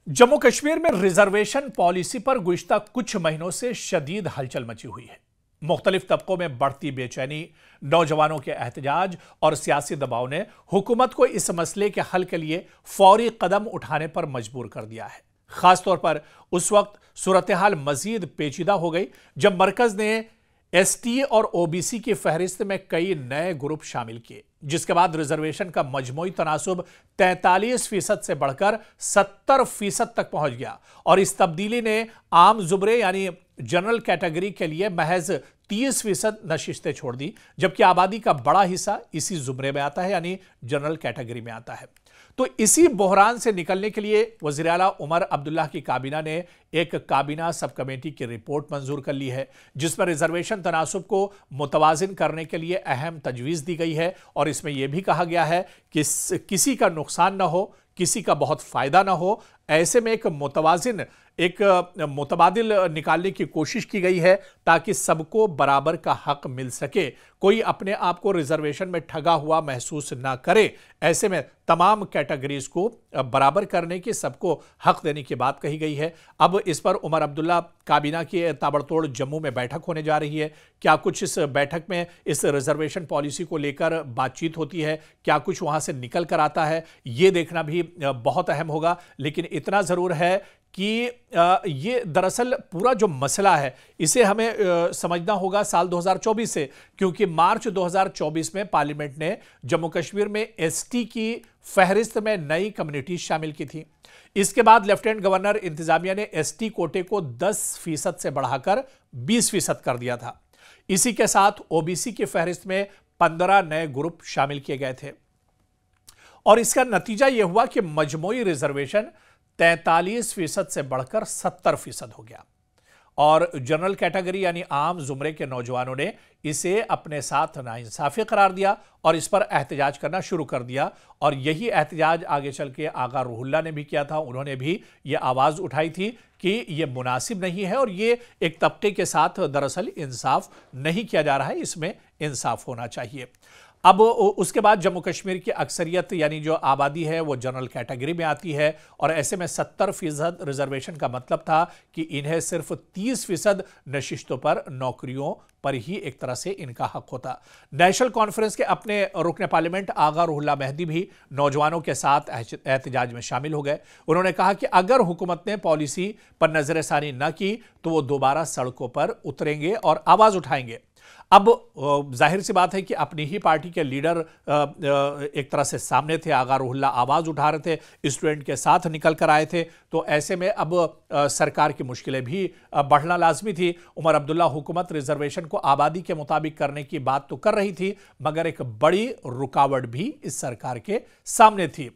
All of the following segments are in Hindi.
जम्मू कश्मीर में रिजर्वेशन पॉलिसी पर गुज़िश्ता कुछ महीनों से शदीद हलचल मची हुई है। मुख्तलिफ तबकों में बढ़ती बेचैनी, नौजवानों के एहतजाज और सियासी दबाव ने हुकूमत को इस मसले के हल के लिए फौरी कदम उठाने पर मजबूर कर दिया है। खासतौर पर उस वक्त सूरत हाल मजीद पेचीदा हो गई जब मरकज ने एसटी और ओबीसी की फहरिस्त में कई नए ग्रुप शामिल किए, जिसके बाद रिजर्वेशन का मजमूई तनासुब 43% से बढ़कर 70% तक पहुंच गया और इस तब्दीली ने आम जुमरे यानी जनरल कैटेगरी के लिए महज 30% नशिस्तें छोड़ दी, जबकि आबादी का बड़ा हिस्सा इसी जुमरे में आता है यानी जनरल कैटेगरी में आता है। तो इसी बहरान से निकलने के लिए वज़ीर आला उमर अब्दुल्ला की काबीना ने एक काबीना सब कमेटी की रिपोर्ट मंजूर कर ली है, जिसमें रिजर्वेशन तनासुब को मुतवाजिन करने के लिए अहम तजवीज़ दी गई है और इसमें यह भी कहा गया है कि किसी का नुकसान न हो, किसी का बहुत फायदा ना हो। ऐसे में एक मुतबादिल निकालने की कोशिश की गई है ताकि सबको बराबर का हक मिल सके, कोई अपने आप को रिजर्वेशन में ठगा हुआ महसूस ना करे। ऐसे में तमाम कैटेगरीज को बराबर करने की, सबको हक देने की बात कही गई है। अब इस पर उमर अब्दुल्ला काबीना की ताबड़तोड़ जम्मू में बैठक होने जा रही है। क्या कुछ इस बैठक में इस रिजर्वेशन पॉलिसी को लेकर बातचीत होती है, क्या कुछ वहां से निकल कर आता है, ये देखना भी बहुत अहम होगा। लेकिन इतना जरूर है कि ये दरअसल पूरा जो मसला है इसे हमें समझना होगा साल 2024 से, क्योंकि मार्च 2024 में पार्लियामेंट ने जम्मू कश्मीर में एसटी की फहरिस्त में नई कम्युनिटीज शामिल की थी। इसके बाद लेफ्टिनेंट गवर्नर इंतजामिया ने एसटी कोटे को 10% से बढ़ाकर 20% कर दिया था। इसी के साथ ओबीसी की फहरिस्त में 15 नए ग्रुप शामिल किए गए थे और इसका नतीजा यह हुआ कि मजमूई रिजर्वेशन 43% से बढ़कर 70% हो गया और जनरल कैटेगरी यानी आम जुमरे के नौजवानों ने इसे अपने साथ नाइंसाफी करार दिया और इस पर एहतजाज करना शुरू कर दिया। और यही एहतजाज आगे चल के आगा रूहुल्लाह ने भी किया था। उन्होंने भी यह आवाज़ उठाई थी कि यह मुनासिब नहीं है और ये एक तबके के साथ दरअसल इंसाफ नहीं किया जा रहा है, इसमें इंसाफ होना चाहिए। अब उसके बाद जम्मू कश्मीर की अक्सरियत यानी जो आबादी है वो जनरल कैटेगरी में आती है और ऐसे में 70% रिजर्वेशन का मतलब था कि इन्हें सिर्फ 30% नशिस्तों पर, नौकरियों पर ही एक तरह से इनका हक होता। नेशनल कॉन्फ्रेंस के अपने रुकन पार्लियामेंट आगा रूहुल्लाह मेहदी भी नौजवानों के साथ एहतजाज में शामिल हो गए। उन्होंने कहा कि अगर हुकूमत ने पॉलिसी पर नजरसानी न की तो वो दोबारा सड़कों पर उतरेंगे और आवाज उठाएंगे। अब जाहिर सी बात है कि अपनी ही पार्टी के लीडर एक तरह से सामने थे, आगा रूहुल्लाह आवाज उठा रहे थे, स्टूडेंट के साथ निकल कर आए थे, तो ऐसे में अब सरकार की मुश्किलें भी बढ़ना लाजमी थी। उमर अब्दुल्ला हुकूमत रिजर्वेशन को आबादी के मुताबिक करने की बात तो कर रही थी, मगर एक बड़ी रुकावट भी इस सरकार के सामने थी।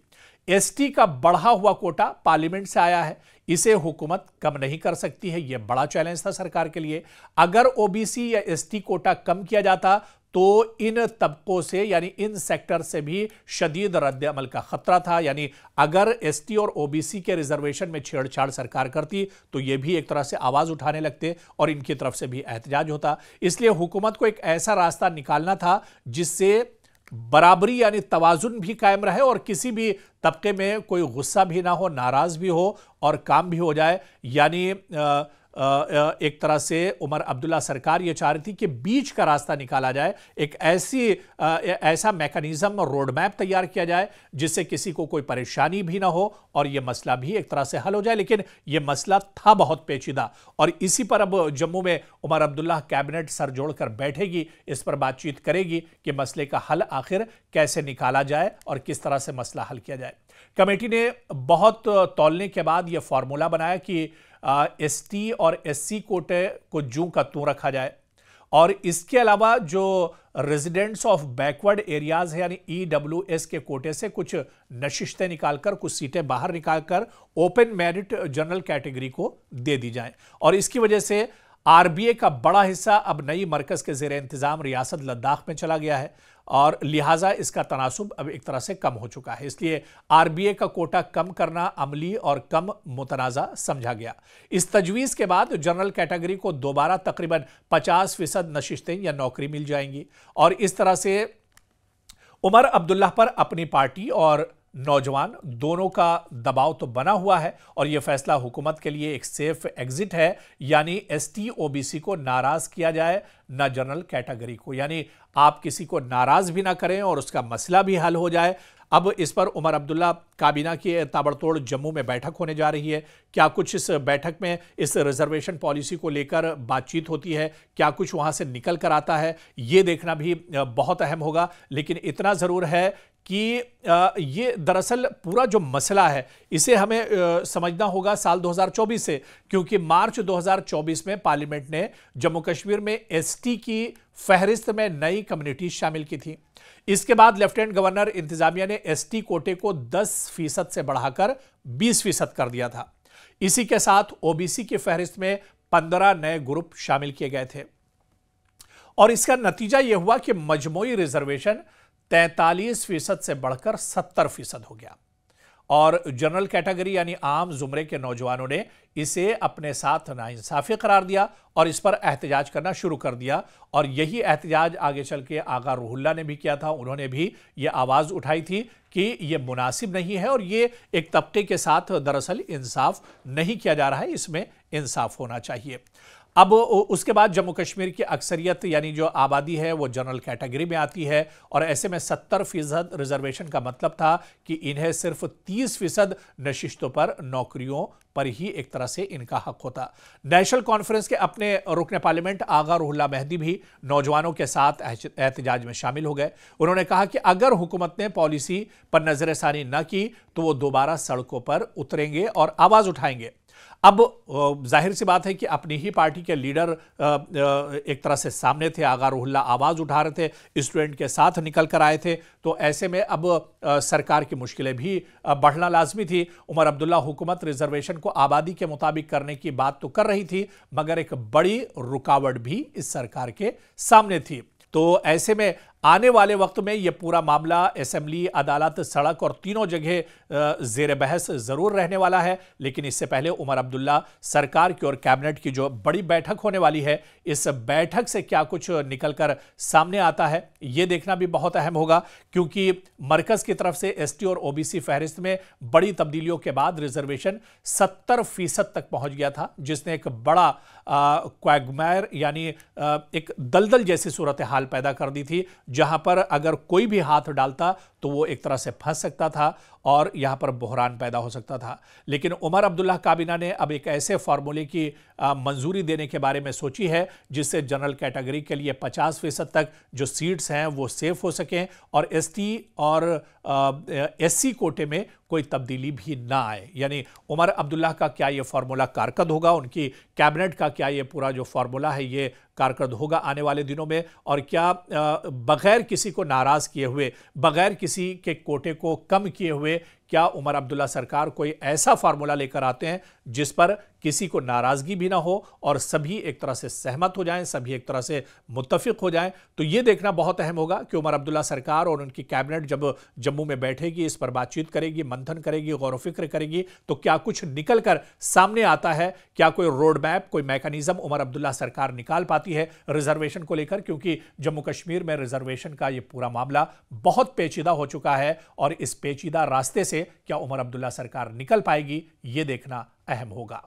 एसटी का बढ़ा हुआ कोटा पार्लियामेंट से आया है, इसे हुकूमत कम नहीं कर सकती है, यह बड़ा चैलेंज था सरकार के लिए। अगर ओबीसी या एसटी कोटा कम किया जाता तो इन तबकों से यानी इन सेक्टर से भी शदीद रद्द अमल का खतरा था। यानी अगर एसटी और ओबीसी के रिजर्वेशन में छेड़छाड़ सरकार करती तो यह भी एक तरह से आवाज उठाने लगते और इनकी तरफ से भी एहतजाज होता। इसलिए हुकूमत को एक ऐसा रास्ता निकालना था जिससे बराबरी यानी तवाजुन भी कायम रहे और किसी भी तबके में कोई गुस्सा भी ना हो, नाराज भी हो और काम भी हो जाए। यानी एक तरह से उमर अब्दुल्ला सरकार ये चाह रही थी कि बीच का रास्ता निकाला जाए, एक ऐसा मैकेनिज्म रोड मैप तैयार किया जाए जिससे किसी को कोई परेशानी भी ना हो और यह मसला भी एक तरह से हल हो जाए। लेकिन यह मसला था बहुत पेचीदा और इसी पर अब जम्मू में उमर अब्दुल्ला कैबिनेट सर जोड़कर बैठेगी, इस पर बातचीत करेगी कि मसले का हल आखिर कैसे निकाला जाए और किस तरह से मसला हल किया जाए। कमेटी ने बहुत तौलने के बाद यह फॉर्मूला बनाया कि एसटी और एससी कोटे को जूं का त्यों रखा जाए और इसके अलावा जो रेजिडेंट्स ऑफ बैकवर्ड एरियाज है यानी ईडब्ल्यूएस के कोटे से कुछ नशिस्तें निकालकर, कुछ सीटें बाहर निकालकर ओपन मेरिट जनरल कैटेगरी को दे दी जाए और इसकी वजह से आरबीए का बड़ा हिस्सा अब नई मरकज के जेर इंतजाम रियासत लद्दाख में चला गया है और लिहाजा इसका तनासुब अब एक तरह से कम हो चुका है। इसलिए आरबीए का कोटा कम करना अमली और कम मुतनाज़ा समझा गया। इस तजवीज़ के बाद जनरल कैटेगरी को दोबारा तकरीबन 50% नशिस्तें या नौकरी मिल जाएंगी और इस तरह से उमर अब्दुल्ला पर अपनी पार्टी और नौजवान दोनों का दबाव तो बना हुआ है और यह फैसला हुकूमत के लिए एक सेफ एग्जिट है, यानी एसटी ओबीसी को नाराज किया जाए, ना जनरल कैटेगरी को, यानी आप किसी को नाराज भी ना करें और उसका मसला भी हल हो जाए। अब इस पर उमर अब्दुल्ला काबीना की ताबड़तोड़ जम्मू में बैठक होने जा रही है। क्या कुछ इस बैठक में इस रिजर्वेशन पॉलिसी को लेकर बातचीत होती है, क्या कुछ वहां से निकल कर आता है, ये देखना भी बहुत अहम होगा। लेकिन इतना जरूर है कि ये दरअसल पूरा जो मसला है इसे हमें समझना होगा साल 2024 से, क्योंकि मार्च 2024 में पार्लियामेंट ने जम्मू कश्मीर में एसटी की फहरिस्त में नई कम्युनिटी शामिल की थी। इसके बाद लेफ्टिनेंट गवर्नर इंतजामिया ने एसटी कोटे को 10% से बढ़ाकर 20% कर दिया था। इसी के साथ ओबीसी की फहरिस्त में 15 नए ग्रुप शामिल किए गए थे और इसका नतीजा यह हुआ कि मजमूई रिजर्वेशन 43% से बढ़कर 70% हो गया और जनरल कैटेगरी यानी आम जुमरे के नौजवानों ने इसे अपने साथ नाइंसाफी करार दिया और इस पर एहतजाज करना शुरू कर दिया। और यही एहतजाज आगे चल के आगा रूहुल्ला ने भी किया था। उन्होंने भी यह आवाज उठाई थी कि यह मुनासिब नहीं है और यह एक तबके के साथ दरअसल इंसाफ नहीं किया जा रहा है, इसमें इंसाफ होना चाहिए। अब उसके बाद जम्मू कश्मीर की अक्सरियत यानी जो आबादी है वो जनरल कैटेगरी में आती है और ऐसे में 70% रिजर्वेशन का मतलब था कि इन्हें सिर्फ 30% नशिस्तों पर, नौकरियों पर ही एक तरह से इनका हक होता। नेशनल कॉन्फ्रेंस के अपने रुकन पार्लियामेंट आगा रूहुल्ला मेहदी भी नौजवानों के साथ एहतजाज में शामिल हो गए। उन्होंने कहा कि अगर हुकूमत ने पॉलिसी पर नजरसानी न की तो वो दोबारा सड़कों पर उतरेंगे और आवाज उठाएंगे। अब जाहिर सी बात है कि अपनी ही पार्टी के लीडर एक तरह से सामने थे, आगा रूहुल्ला आवाज उठा रहे थे, स्टूडेंट के साथ निकल कर आए थे, तो ऐसे में अब सरकार की मुश्किलें भी बढ़ना लाजमी थी। उमर अब्दुल्ला हुकूमत रिजर्वेशन को आबादी के मुताबिक करने की बात तो कर रही थी, मगर एक बड़ी रुकावट भी इस सरकार के सामने थी। तो ऐसे में आने वाले वक्त में यह पूरा मामला असेंबली, अदालत, सड़क और तीनों जगह जेर बहस जरूर रहने वाला है। लेकिन इससे पहले उमर अब्दुल्ला सरकार की और कैबिनेट की जो बड़ी बैठक होने वाली है, इस बैठक से क्या कुछ निकलकर सामने आता है यह देखना भी बहुत अहम होगा, क्योंकि मरकज की तरफ से एसटी और ओबीसी फहरिस्त में बड़ी तब्दीलियों के बाद रिजर्वेशन 70% तक पहुंच गया था, जिसने एक बड़ा क्वैगमायर यानी एक दलदल जैसी सूरत हाल पैदा कर दी थी, जहां पर अगर कोई भी हाथ डालता तो वो एक तरह से फंस सकता था और यहां पर बहरान पैदा हो सकता था। लेकिन उमर अब्दुल्ला काबीना ने अब एक ऐसे फार्मूले की मंजूरी देने के बारे में सोची है जिससे जनरल कैटेगरी के लिए 50% तक जो सीट्स हैं वो सेफ हो सकें और एसटी और एससी कोटे में कोई तब्दीली भी ना आए। यानी उमर अब्दुल्ला का क्या ये फार्मूला कारगर होगा, उनकी कैबिनेट का क्या ये पूरा जो फार्मूला है ये कारगर होगा आने वाले दिनों में, और क्या बगैर किसी को नाराज किए हुए, बगैर किसी के कोटे को कम किए हुए, क्या उमर अब्दुल्ला सरकार कोई ऐसा फार्मूला लेकर आते हैं जिस पर किसी को नाराजगी भी ना हो और सभी एक तरह से सहमत हो जाएं, सभी एक तरह से मुत्तफिक हो जाएं। तो यह देखना बहुत अहम होगा कि उमर अब्दुल्ला सरकार और उनकी कैबिनेट जब जम्मू में बैठेगी, इस पर बातचीत करेगी, मंथन करेगी, गौर व फिक्र करेगी, तो क्या कुछ निकल कर सामने आता है, क्या कोई रोड मैप, कोई मैकेनिज्म उमर अब्दुल्ला सरकार निकाल पाती है रिजर्वेशन को लेकर, क्योंकि जम्मू कश्मीर में रिजर्वेशन का यह पूरा मामला बहुत पेचीदा हो चुका है और इस पेचीदा रास्ते से क्या उमर अब्दुल्ला सरकार निकल पाएगी, यह देखना अहम होगा।